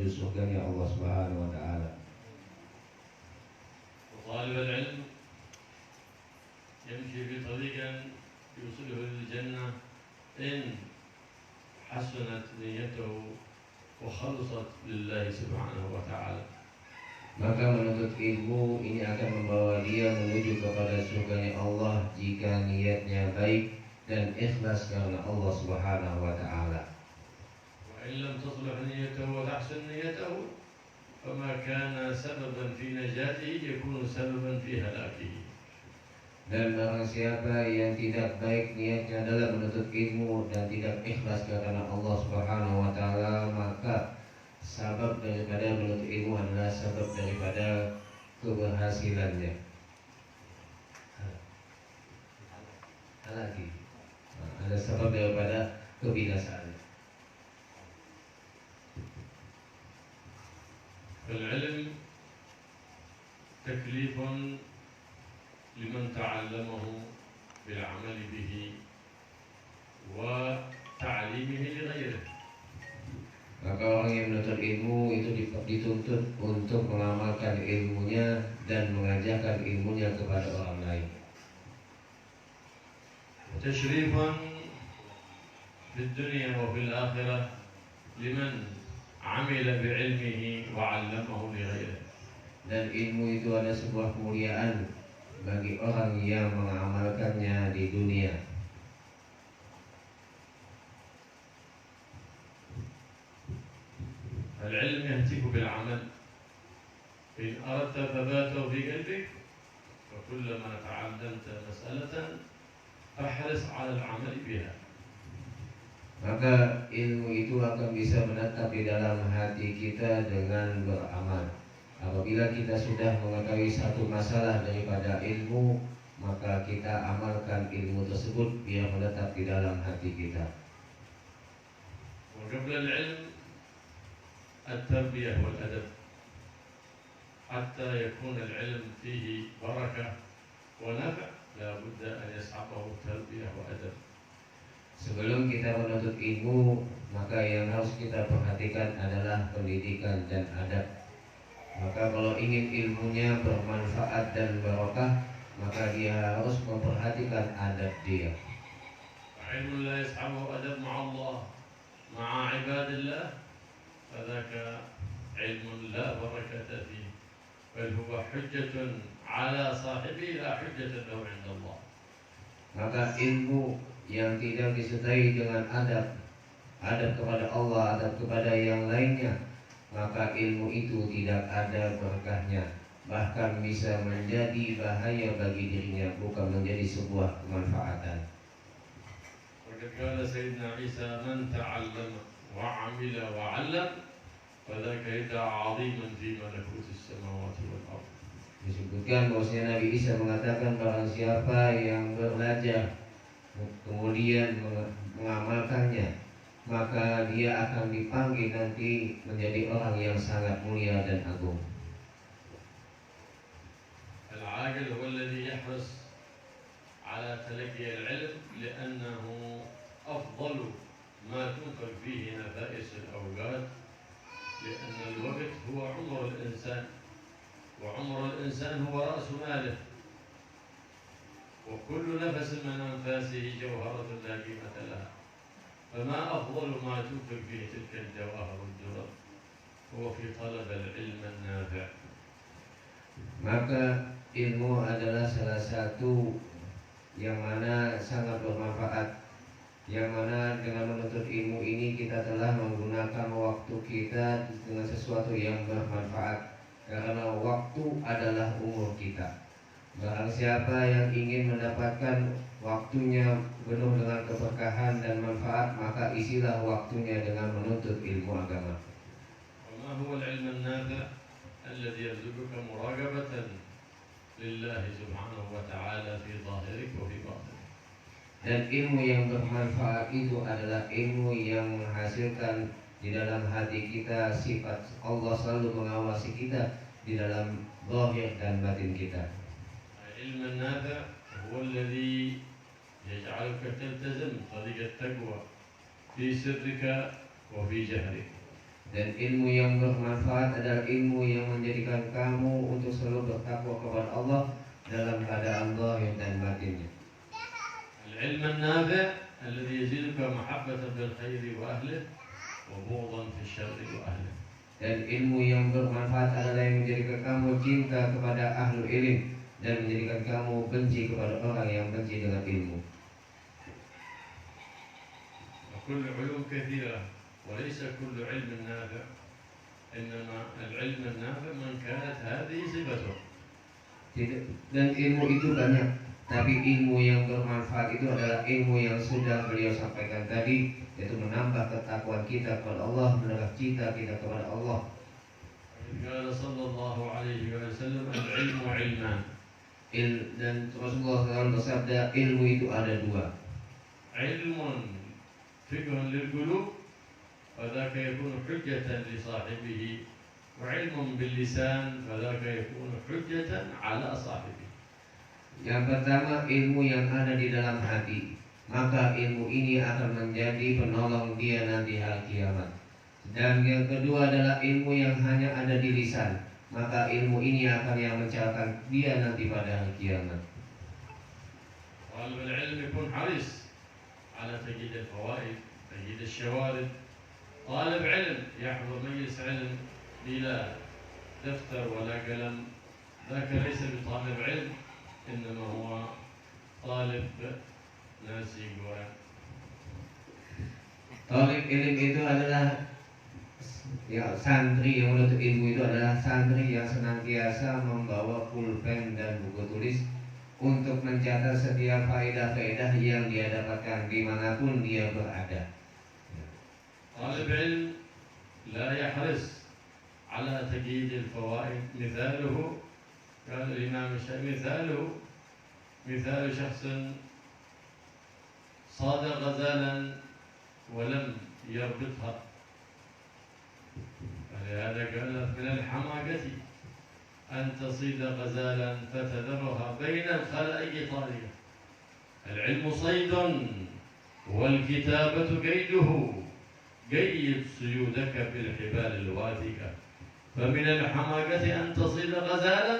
menuju surganya Allah Subhanahu wa taala. وطالب العلم يمشي في طريق يوصله للجنة إن حسنت نيته وخلصت لله سبحانه وتعالى. Maka menuntut ilmu ini akan membawa dia menuju kepada surganya Allah jika niatnya baik dan ikhlas karena Allah Subhanahu wa taala. وإن لم تصلح نيته وتحسن نيته فما كان سببا في نجاته يكون سببا في هلاكه. Dan barang siapa yang tidak baik niatnya dalam menuntut ilmu dan tidak ikhlas karena Allah Subhanahu wa taala, maka sabab daripada menuntut ilmu adalah sabab daripada keberhasilannya. Lagi ada sabab daripada kebinasaannya. فالعلم تكليف لمن تعلمه بالعمل به وتعليمه لغيره. Maka orang yang menuntut ilmu itu dituntut untuk mengamalkan ilmunya dan mengajarkan ilmunya kepada orang lain. وتشريفا في الدنيا وفي الآخرة لمن عمل بعلمه وعلمه لغيره. Dan ilmu itu ada sebuah kemuliaan bagi orang yang mengamalkannya di dunia. العلم يهتف بالعمل. إن أردت ثباته في قلبك فكلما تعلمت مسألة فاحرص على العمل بها. Maka ilmu itu akan bisa menetap di dalam hati kita dengan beramal. Apabila kita sudah mengetahui satu masalah daripada ilmu, maka kita amalkan ilmu tersebut biar menetap di dalam hati kita. وقبل العلم التربية والأدب حتى يكون العلم فيه بركة ونفع لا بد أن يصحبه تربية وأدب. Sebelum kita menuntut ilmu, maka yang harus kita perhatikan adalah pendidikan dan adab. Maka kalau ingin ilmunya bermanfaat dan barokah, maka dia harus memperhatikan adab dia. علم لا يصحبه أدب مع الله مع عباد الله فذاك علم لا بركة فيه بل هو حجة على صاحبه لا حجة له عند الله. Maka ilmu yang tidak disertai dengan adab kepada Allah, adab kepada yang lainnya, maka ilmu itu tidak ada berkahnya, bahkan bisa menjadi bahaya bagi dirinya, bukan menjadi sebuah kemanfaatan. وقد قال سيدنا عيسى من تعلم وعمل وعلم فذاك يدعى عظيما في ملكوت السماوات والأرض. Disebutkan bahwasanya Nabi Isa mengatakan barang siapa yang belajar kemudian mengamalkannya, maka dia akan dipanggil nanti menjadi orang yang sangat mulia dan agung. العاقل هو الذي يحرص على تلقي العلم لأنه أفضل ما تنفق فيه نفائس الأوقات لأن الوقت هو عمر الإنسان وعمر الإنسان هو رأس ماله وكل نفس من أنفاسه جوهرة لا قيمة لها فما أفضل ما تنفق فيه تلك الجواهر الدرر هو في طلب العلم النافع. Maka ilmu adalah salah satu yang mana sangat bermanfaat, yang mana dengan menuntut ilmu ini kita telah menggunakan waktu kita dengan sesuatu yang bermanfaat, karena waktu adalah umur kita. Barang siapa yang ingin mendapatkan waktunya penuh dengan keberkahan dan manfaat, maka isilah waktunya dengan menuntut ilmu agama. وما هو العلم النافع الذي يرزقك مراقبة لله سبحانه وتعالى في ظاهرك وفي باطنك. Dan ilmu yang bermanfaat itu adalah ilmu yang menghasilkan di dalam hati kita sifat Allah selalu mengawasi kita di dalam zahir dan batin kita. العلم النافع هو الذي يجعلك تلتزم طريق التقوى في سرك وفي جهرك. Dan ilmu yang bermanfaat adalah ilmu yang menjadikan kamu untuk selalu bertakwa kepada Allah dalam keadaan zahir dan batinnya. العلم النافع الذي يزيدك محبة بالخير وأهله وبغضا في الشر وأهله. Dan ilmu yang bermanfaat adalah yang menjadikan kamu cinta kepada ahlul ilm dan menjadikan kamu benci kepada orang yang benci dengan ilmu. وكل علوم كثيرة وليس كل علم نافع إنما العلم النافع من كانت هذه صفته. Dan ilmu itu banyak, tapi ilmu yang bermanfaat itu adalah ilmu yang sudah beliau sampaikan tadi, yaitu menambah ketakwaan kita kepada Allah, menambah cinta kita kepada Allah. قال صلى الله عليه وسلم العلم علمان. Dan Rasulullah SAW bersabda, ilmu itu ada dua. علم فقه للقلوب فذاك يكون حجة لصاحبه وعلم باللسان فذاك يكون حجة على صاحبه. Yang pertama ilmu yang ada di dalam hati, maka ilmu ini akan menjadi penolong dia nanti hari kiamat. Dan yang kedua adalah ilmu yang hanya ada di lisan, maka ilmu ini akan yang mencelakakan dia nanti pada hari kiamat. طالب العلم يكون حريص على تجديد الفوائد تجديد الشوارد. طالب علم يحضر مجلس علم بلا دفتر ولا قلم ذاك ليس بطالب علم إنما هو طالب ناسي قرآن. Talib ilmu itu adalah santri yang menuntut ilmu itu adalah santri yang senantiasa membawa pulpen dan buku tulis untuk mencatat setiap faedah-faedah yang dia dapatkan dimanapun dia berada. طالب علم لا يحرص على تجديد الفوائد مثاله قال الإمام الشافعي مثال شخص صاد غزالا ولم يربطها فلهذا قال من الحماقة أن تصيد غزالا فتذرها بين الخلائق طارية. العلم صيد والكتابة قيده قيد صيودك بالحبال الواثقة فمن الحماقة أن تصيد غزالا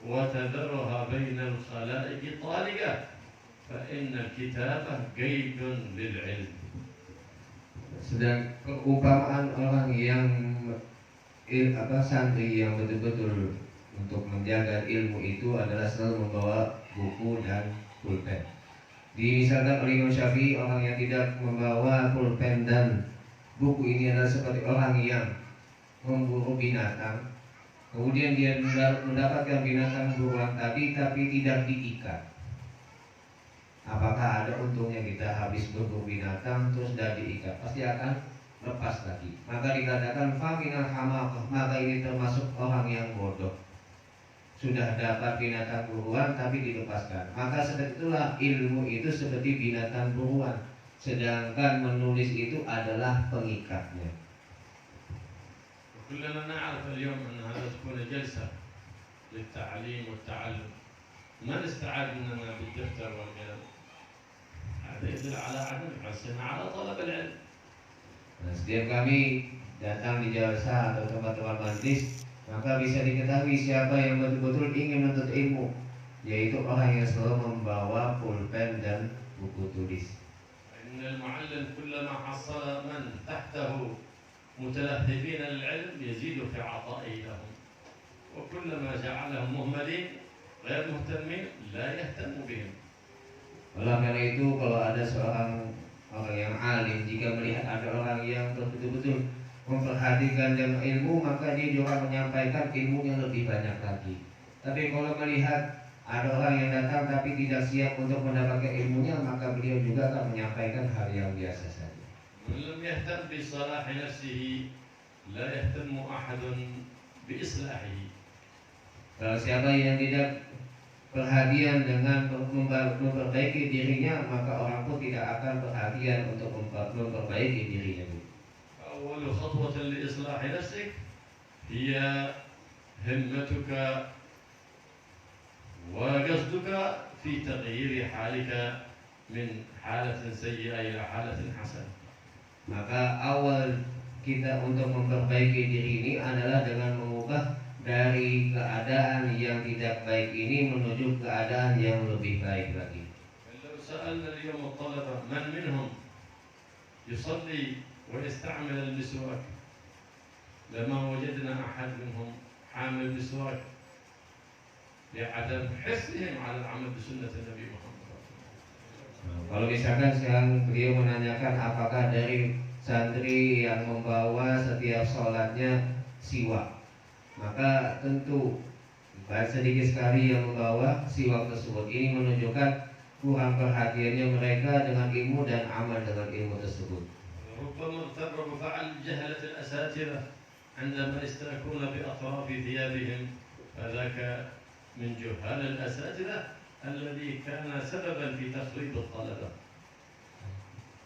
وتذرها بين الخلائق طارية فإن الكتابة قيد للعلم. Sedang perumpamaan orang yang santri yang betul-betul untuk menjaga ilmu itu adalah selalu membawa buku dan pulpen. Misalkan oleh Imam Syafi'i, orang yang tidak membawa pulpen dan buku ini adalah seperti orang yang memburu binatang. Kemudian dia mendapatkan binatang buruan tadi tapi tidak diikat. Apakah ada untungnya kita habis berburu binatang terus tidak diikat? Pasti akan lepas lagi. Maka dikatakan faminal hamaqah, maka ini termasuk orang yang bodoh. Sudah dapat binatang buruan tapi dilepaskan. Maka seperti itulah ilmu itu seperti binatang buruan, sedangkan menulis itu adalah pengikatnya. كلنا نعرف اليوم أن هذا تكون جلسة للتعليم والتعلم. من استعاد مننا بالدفتر والقلم؟ هذا يدل على عدم حرصنا على طلب العلم. Setiap kami datang di jalsa atau tempat-tempat majlis, maka bisa diketahui siapa yang betul-betul ingin menuntut ilmu, yaitu orang yang selalu membawa pulpen dan buku tulis. إن المعلم كلما حصل من تحته متلهفين للعلم يزيد في عطائه لهم وكلما جعلهم مهملين غير مهتمين لا يهتم بهم. Oleh karena itu, kalau ada seorang orang yang alim, jika melihat ada orang yang betul-betul memperhatikan dengan ilmu, maka dia juga menyampaikan ilmunya lebih banyak lagi. Tapi kalau melihat ada orang yang datang tapi tidak siap untuk mendapatkan ilmunya, maka beliau juga akan menyampaikan hal yang biasa saja. من لم يهتم بصلاح نفسه لا يهتم أحد بإصلاحه. Kalau siapa yang tidak perhatian dengan memperbaiki dirinya, maka orang pun tidak akan perhatian untuk memperbaiki dirinya. أول خطوة لإصلاح نفسك هي همتك وقصدك في تغيير حالك من حالة سيئة إلى حالة حسنة. Maka awal kita untuk memperbaiki diri ini adalah dengan mengubah dari keadaan yang tidak baik ini menuju keadaan yang lebih baik lagi. لو سألنا اليوم الطلبة من منهم يصلي ويستعمل المسواك لما وجدنا أحد منهم حامل مسواك لعدم حرصهم على العمل بسنة النبي محمد. Kalau misalkan sekarang beliau menanyakan apakah dari santri yang membawa setiap sholatnya siwak, maka tentu sedikit sekali yang membawa siwak tersebut. Ini menunjukkan kurang perhatiannya mereka dengan ilmu dan amal dengan ilmu tersebut. ربما اغتر فعل جهلة الأساتذة عندما يستأكون بأطراف ثيابهم فذاك من جهال الأساتذة الذي كان سببا في تخريب الطلبة.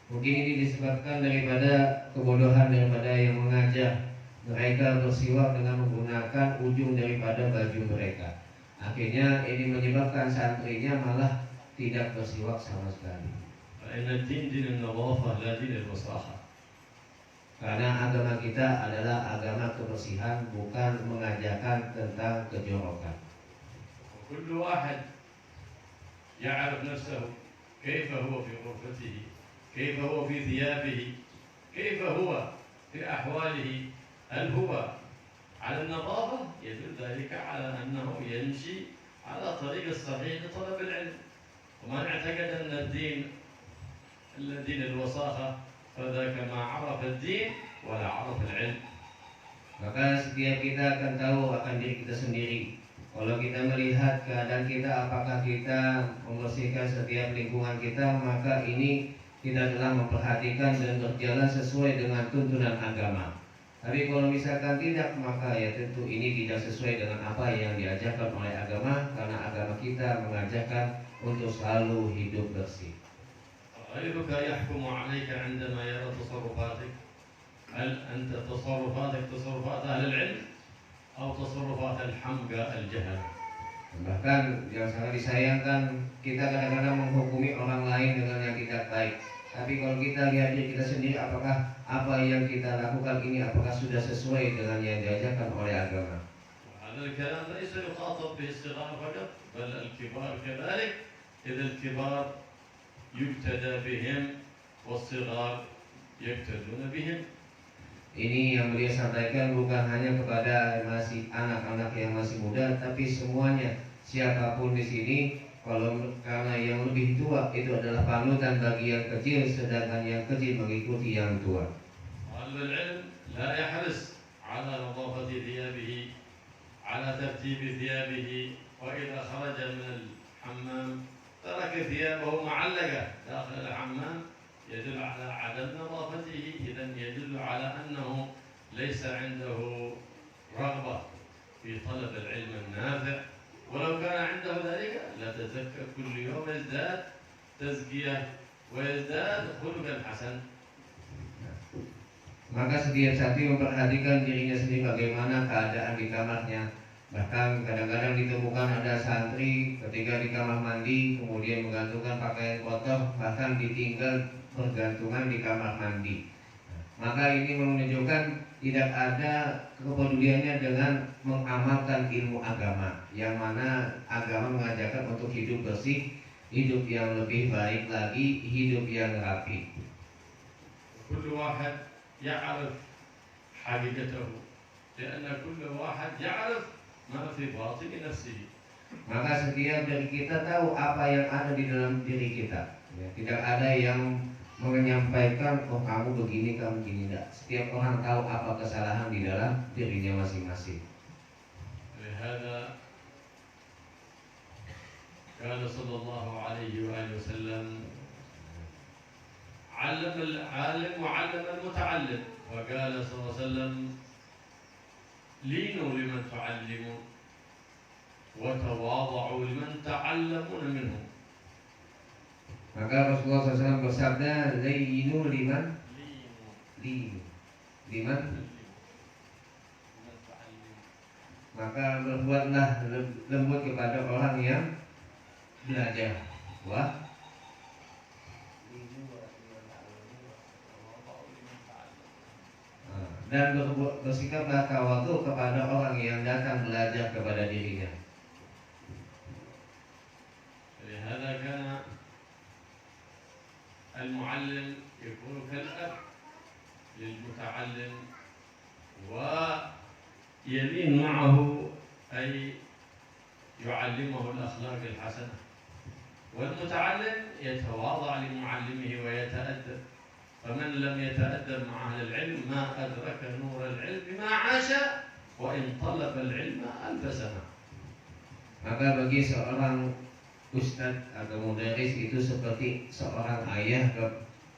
Mungkin ini disebabkan daripada kebodohan daripada yang mengajar. Mereka bersiwak dengan menggunakan ujung daripada baju mereka. Akhirnya ini menyebabkan santrinya malah tidak bersiwak sama sekali. فإن الدين دين النظافة لا دين الوساخة. Karena agama kita adalah agama kebersihan, bukan mengajarkan tentang kejorokan. وكل واحد يعرف نفسه كيف هو في غرفته، كيف هو في ثيابه، كيف هو في أحواله، هل هو على النظافة؟ يدل ذلك على أنه يمشي على طريق الصحيح لطلب العلم. ومن اعتقد أن الدين الوساخة فذاك ما عرف الدين ولا عرف العلم. Maka setiap kita akan tahu akan diri kita sendiri. Kalau kita melihat keadaan kita, apakah kita membersihkan setiap lingkungan kita, maka ini kita telah memperhatikan dan berjalan sesuai dengan tuntunan agama. Tapi kalau misalkan tidak, maka ya tentu ini tidak sesuai dengan apa yang diajarkan oleh agama, karena agama kita mengajarkan untuk selalu hidup bersih. غيرك يحكم عليك عندما يرى تصرفاتك، هل أنت تصرفاتك تصرفات أهل العلم أو تصرفات الحمقى الجهل. Bahkan yang sangat disayangkan, kita kadang-kadang menghukumi orang lain dengan yang tidak baik. Tapi kalau kita lihat diri kita sendiri, apakah apa yang kita lakukan ini apakah sudah sesuai dengan yang diajarkan oleh agama. هذا الكلام ليس يخاطب به الصغار فقط بل الكبار كذلك. إذا الكبار يقتدى بهم والصغار يقتدون بهم. Ini yang beliau sampaikan bukan hanya kepada masih anak-anak yang masih muda, tapi semuanya, siapapun di sini. Karena yang lebih tua itu adalah panutan bagi yang kecil, sedangkan yang kecil mengikuti yang tua. طالب العلم لا يحرص على نظافة ثيابه، على ترتيب ثيابه، وإذا خرج من الحمام ترك ثيابه معلقة داخل الحمام يدل على عدم نظافته. إذا يدل على أنه ليس عنده رغبة في طلب العلم النافع. ولو كان عنده ذلك لتزكى كل يوم، يزداد تزكية ويزداد خلقا حسن. Maka setiap santri memperhatikan dirinya sendiri bagaimana keadaan di kamarnya. Bahkan kadang-kadang ditemukan ada santri ketika di kamar mandi kemudian menggantungkan pakaian kotor, bahkan ditinggal bergantungan di kamar mandi. Maka ini menunjukkan tidak ada kepeduliannya dengan mengamalkan ilmu agama, yang mana agama mengajarkan untuk hidup bersih, hidup yang lebih baik lagi, hidup yang rapi. كل واحد يعرف حقيقته لأن كل واحد يعرف ما في باطن نفسه. Maka setiap dari kita tahu apa yang ada di dalam diri kita. Tidak ada yang menyampaikan, oh kamu begini, kamu begini. Tidak. Setiap orang tahu apa kesalahan di dalam dirinya masing-masing. لهذا قال صلى الله عليه وآله وسلم علم العالم وعلم المتعلم، وقال صلى الله عليه وسلم لينوا لمن تعلمون وتواضعوا لمن تعلمون منهم. Maka Rasulullah SAW bersabda, Layyinu liman liman. Maka berbuatlah lembut kepada orang yang belajar. Wah. dan bersikaplah tawadhu kepada orang yang datang belajar kepada dirinya. لهذا كان المعلم يكون كالأب للمتعلم ويلين معه أي يعلمه الأخلاق الحسنة، والمتعلم يتواضع لمعلمه ويتأدب، فمن لم يتأدب مع أهل العلم ما أدرك نور العلم بما عاش وإن طلب العلم 1000 سنة. Maka bagi seorang ustadz atau mudaris itu seperti seorang ayah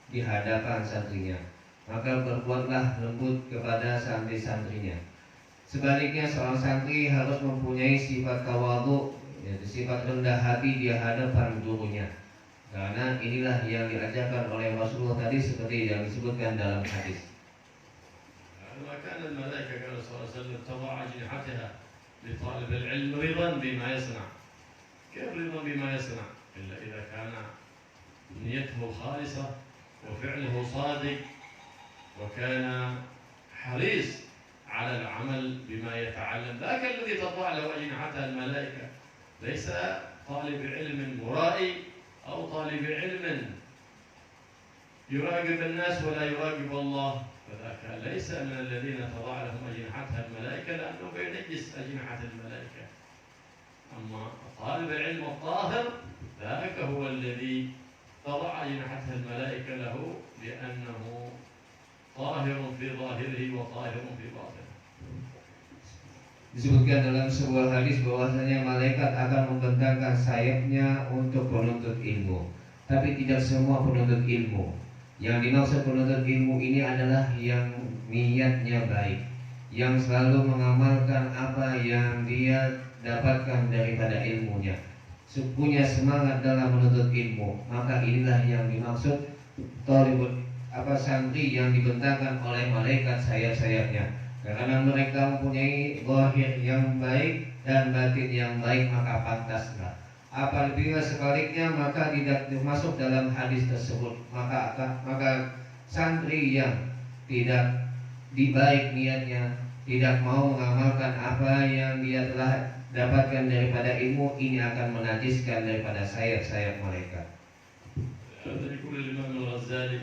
di hadapan santrinya. Maka berbuatlah lembut kepada santri-santrinya. Sebaliknya seorang santri harus mempunyai sifat tawadhu, yaitu sifat rendah hati di hadapan gurunya. Karena inilah yang diajarkan oleh Rasulullah tadi seperti yang disebutkan dalam hadis. وكان الملائكة كما صلى الله عليه وسلم تضع أجنحتها لطالب العلم رضا بما يصنع. كيف رضا بما يصنع؟ إلا إذا كان نيته خالصة وفعله صادق وكان حريص على العمل بما يتعلم. ذاك الذي تضع له أجنحتها الملائكة ليس طالب علم مرائي أو طالب علم يراقب الناس ولا يراقب الله، فذاك ليس من الذين تضع لهم أجنحتها الملائكة لأنه بينجس أجنحة الملائكة. أما طالب العلم الطاهر ذاك هو الذي تضع أجنحتها الملائكة له لأنه طاهر في ظاهره وطاهر في باطنه. Disebutkan dalam sebuah hadis bahwasanya malaikat akan membentangkan sayapnya untuk penuntut ilmu. Tapi tidak semua penuntut ilmu. Yang dimaksud penuntut ilmu ini adalah yang niatnya baik, yang selalu mengamalkan apa yang dia dapatkan daripada ilmunya, punya semangat dalam menuntut ilmu. Maka inilah yang dimaksud santri yang dibentangkan oleh malaikat sayap-sayapnya. Karena mereka mempunyai zahir yang baik dan batin yang baik, maka pantaslah. Apabila sebaliknya maka tidak masuk dalam hadis tersebut. Maka santri yang tidak baik niatnya, tidak mau mengamalkan apa yang dia telah dapatkan daripada ilmu, ini akan menajiskan daripada sayap-sayap mereka. يقول الإمام الغزالي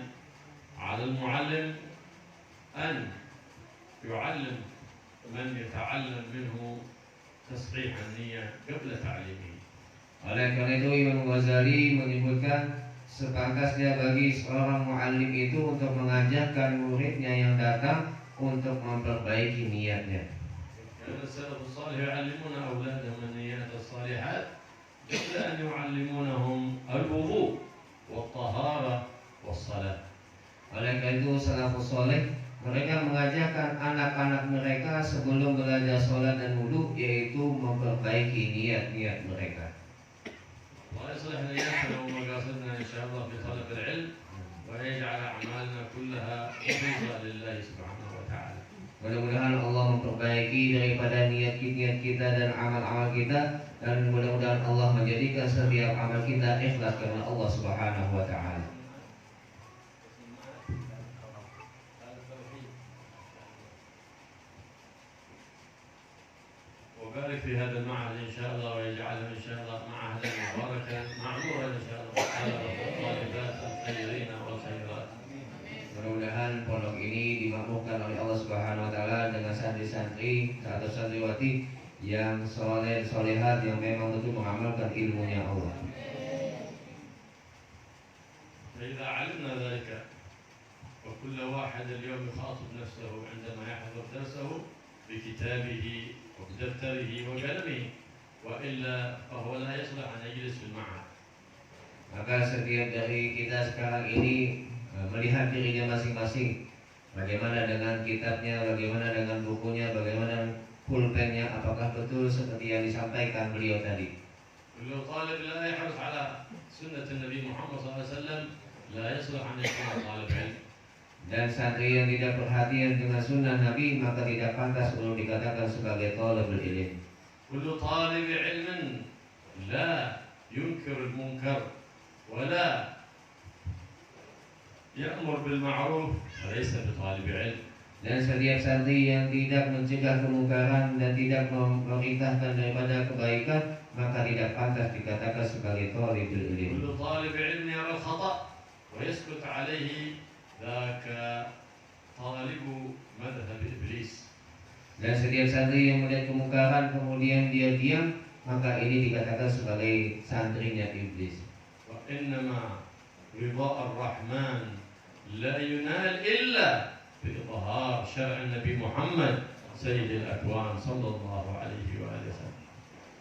على المعلم أن يعلم من يتعلم منه تصحيح النية قبل تعليمه. Oleh karena itu Imam Ghazali menyebutkan sepantasnya bagi seorang muallim itu untuk mengajarkan muridnya yang datang untuk memperbaiki niatnya. كان السلف الصالح يعلمون أولادهم النيات الصالحات قبل أن يعلمونهم الوضوء والطهارة والصلاة. Oleh karena itu salafus saleh mereka mengajarkan anak-anak mereka sebelum belajar sholat dan wudu, yaitu memperbaiki niat-niat mereka. الله يصلح نياتنا ومقاصدنا إن شاء الله في طلب العلم ويجعل أعمالنا كلها خالصة لله سبحانه وتعالى. Mudah-mudahan Allah memperbaiki daripada niat-niat kita dan amal-amal kita, dan mudah-mudahan Allah menjadikan setiap amal kita ikhlas karena Allah Subhanahu wa taala. وبارك في هذا المعهد إن شاء الله ويجعله إن شاء الله معهدا مباركا معمورا إن شاء الله الطالبات الخيرين والخيرات. Mudah-mudahan pondok ini dimakmurkan oleh Allah Subhanahu wa taala dengan santri-santri atau santriwati yang soleh solehat, yang memang betul mengamalkan ilmunya Allah. فإذا علمنا ذلك وكل واحد اليوم يخاطب نفسه عندما يحضر درسه بكتابه وبدفتره وقلمه وإلا فهو لا يصلح أن يجلس في المعهد. Maka setiap dari kita sekarang ini melihat dirinya masing-masing, bagaimana dengan kitabnya, bagaimana dengan bukunya, bagaimana pulpennya, apakah betul seperti yang disampaikan beliau tadi. كل طالب لا يحرص على سنة النبي محمد صلى الله عليه وسلم لا يصلح أن يكون طالب علم. Dan santri yang tidak perhatian dengan sunnah Nabi, maka tidak pantas untuk dikatakan sebagai talibul ilm. كل طالب علم لا ينكر المنكر ولا يأمر بالمعروف فليس بطالب علم. Dan setiap santri yang tidak mencegah kemungkaran dan tidak memerintahkan daripada kebaikan, maka tidak pantas dikatakan sebagai talibul ilmi. كل طالب علم يرى الخطأ ويسكت عليه ذاك طالب مذهب إبليس. Dan setiap santri yang melihat kemungkaran kemudian dia diam, maka ini dikatakan sebagai santrinya iblis. وإنما رضاء الرحمن لا ينال إلا بإظهار شرع النبي محمد سيد الأكوان صلى الله عليه وآله وسلم.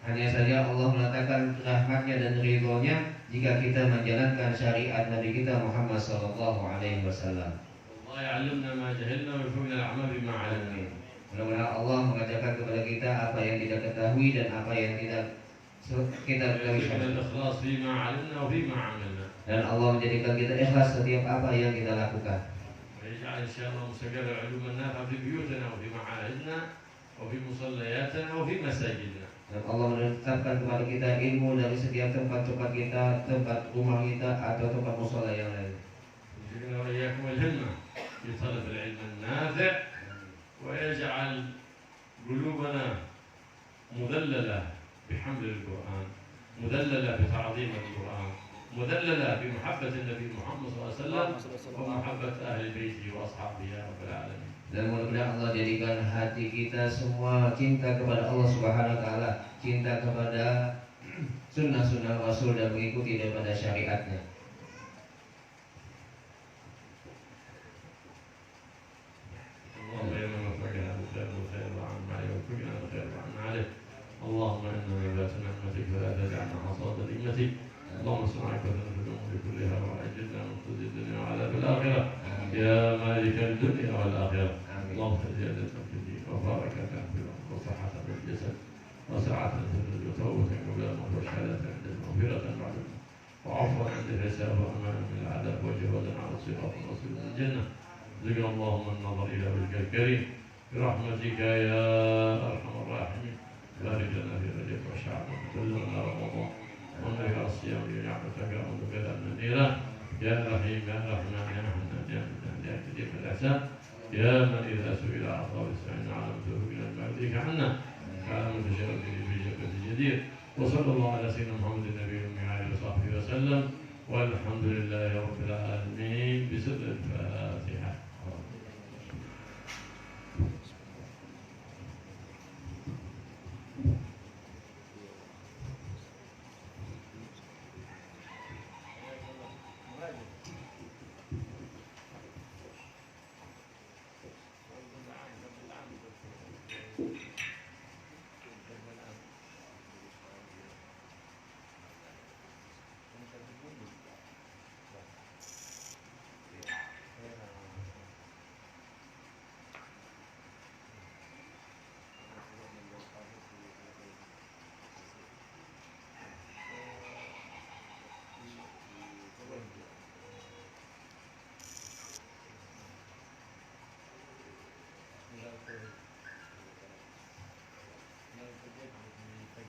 Hanya saja Allah meletakkan rahmatnya dan ridhonya jika kita menjalankan syariat Nabi kita Muhammad sallallahu alaihi wasallam. Allah ya'allimna ma jahilna wa yufhimna al-'amal bima 'alimna. Mudah-mudahan Allah mengajarkan kepada kita apa yang tidak ketahui dan apa yang tidak kita ketahui. Ikhlas fima 'alimna wa fima 'amalna. Dan Allah menjadikan kita ikhlas setiap apa yang kita lakukan. ويجعل إن شاء الله مستقر العلوم النافعة في بيوتنا وفي معاهدنا وفي مصلياتنا وفي مساجدنا. Dan Allah menetapkan kepada kita ilmu dari setiap tempat-tempat kita, tempat rumah kita atau tempat mushola yang lain. يرزقنا وإياكم الهمة في طلب العلم النافع ويجعل قلوبنا مذللة بحمل القرآن، مذللة بتعظيم القرآن، مذللة بمحبة النبي محمد صلى الله عليه وسلم ومحبة أهل بيته وأصحابه يا رب العالمين. Dan mudah-mudahan Allah jadikan hati kita semua cinta kepada Allah Subhanahu wa taala, cinta kepada sunnah-sunnah Rasul dan mengikuti daripada syariatnya. اللهم يا من وفقنا بالخير والخير وعن عليه وفقنا بالخير وعن عليه. اللهم إنا لا نعمتك فلا تجعلنا حصاد ذمتك. اللهم صل على في الأمور كلها وأجلنا من خزي الدنيا وعذاب الآخرة يا مالك الدنيا والآخرة. اللهم زيادة في الدين وبركة في الأمر وصحة في الجسد وسعة في الرزق وتوبة قبل الموت وشهادة عند مغفرة بعد الموت وعفوا عند الحساب وأمانا من العذاب وجهودا على الصراط وصل الجنة. ذكر اللهم النظر إلى وجهك الكريم برحمتك يا أرحم الراحمين. بارك لنا في رجب وشعبنا وبلغنا رمضان ونبي الصيام بنعمتك وانك النذيرا يا رحيم يا رحمن يا حنان يا منان يا كريم الإحسان يا من إذا سئل أعطى واستعنا على متوفقنا بمعرضك عنا على متشرف بجبة جدير. وصلى الله على سيدنا محمد النبي الأمي وعلى وصحبه وسلم والحمد لله رب العالمين بسر الفاتحة. Thank you.